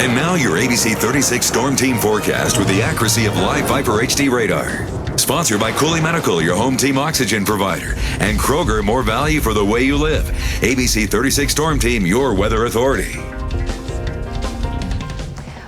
And now your ABC 36 Storm Team forecast with the accuracy of live Viper HD radar. Sponsored by Cooley Medical, your home team oxygen provider. And Kroger, more value for the way you live. ABC 36 Storm Team, your weather authority.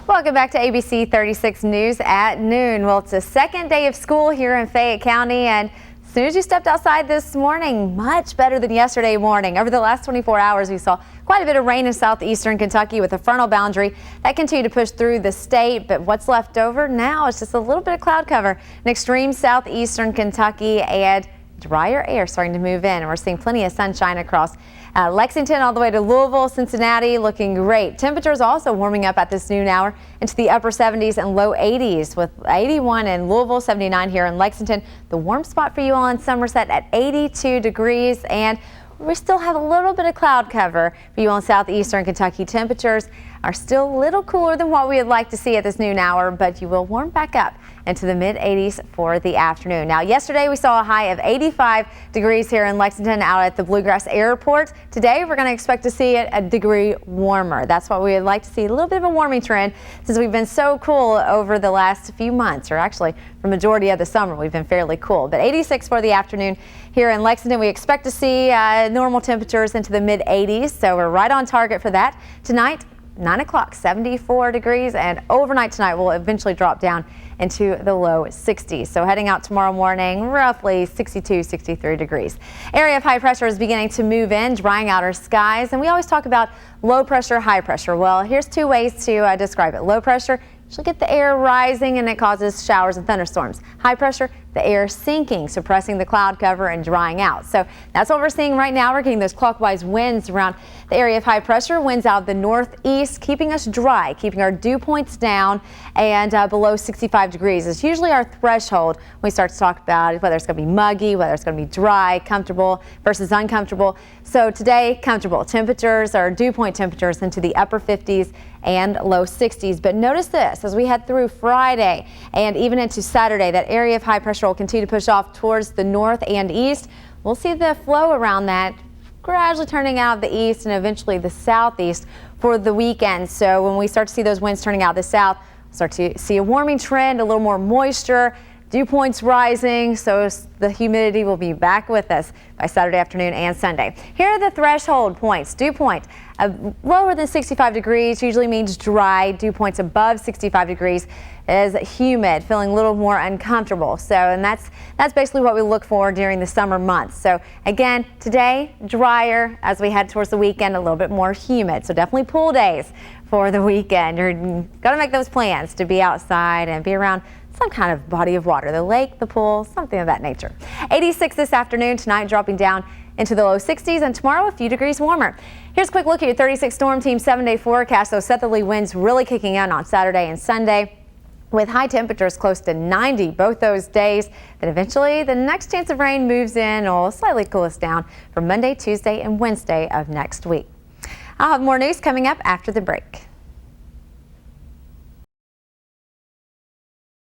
Welcome back to ABC 36 News at noon. Well, it's the second day of school here in Fayette County, and as soon as you stepped outside this morning, much better than yesterday morning. Over the last 24 hours, we saw quite a bit of rain in southeastern Kentucky with a frontal boundary that continued to push through the state. But what's left over now is just a little bit of cloud cover in extreme southeastern Kentucky, and drier air starting to move in. And we're seeing plenty of sunshine across Lexington all the way to Louisville, Cincinnati, looking great. Temperatures also warming up at this noon hour into the upper 70s and low 80s, with 81 in Louisville, 79 here in Lexington. The warm spot for you all in Somerset at 82 degrees, and we still have a little bit of cloud cover for you on southeastern Kentucky. Temperatures are still a little cooler than what we would like to see at this noon hour, but you will warm back up into the mid 80s for the afternoon. Now, yesterday we saw a high of 85 degrees here in Lexington out at the Bluegrass Airport. Today we're going to expect to see it a degree warmer. That's what we would like to see, a little bit of a warming trend, since we've been so cool over the last few months, or actually for the majority of the summer we've been fairly cool. But 86 for the afternoon here in Lexington. We expect to see normal temperatures into the mid 80s, so we're right on target for that. Tonight, 9 o'clock, 74 degrees, and overnight tonight will eventually drop down into the low 60s. So heading out tomorrow morning, roughly 62, 63 degrees. Area of high pressure is beginning to move in, drying out our skies. And we always talk about low pressure, high pressure. Well, here's two ways to describe it. Low pressure, usually get the air rising and it causes showers and thunderstorms. High pressure, the air sinking, suppressing the cloud cover and drying out. So that's what we're seeing right now. We're getting those clockwise winds around the area of high pressure. Winds out of the northeast, keeping us dry, keeping our dew points down and below 65 degrees is usually our threshold when we start to talk about whether it's going to be muggy, whether it's going to be dry, comfortable versus uncomfortable. So today, comfortable. Temperatures are dew point temperatures into the upper 50s and low 60s. But notice this, as we head through Friday and even into Saturday, that area of high pressure will continue to push off towards the north and east. We'll see the flow around that gradually turning out of the east and eventually the southeast for the weekend. So when we start to see those winds turning out the south, we'll start to see a warming trend, a little more moisture, dew points rising, so the humidity will be back with us by Saturday afternoon and Sunday. Here are the threshold points. Dew point lower than 65 degrees usually means dry. Dew points above 65 degrees is humid, feeling a little more uncomfortable. So, and that's basically what we look for during the summer months. So again, today drier, as we head towards the weekend, a little bit more humid. So definitely pool days for the weekend. You're gonna make those plans to be outside and be around some kind of body of water, the lake, the pool, something of that nature. 86 this afternoon, tonight dropping down into the low 60s, and tomorrow a few degrees warmer. Here's a quick look at your 36 Storm Team 7-day forecast. Those southerly winds really kicking in on Saturday and Sunday, with high temperatures close to 90 both those days. Then eventually the next chance of rain moves in or will slightly cool us down for Monday, Tuesday, and Wednesday of next week. I'll have more news coming up after the break.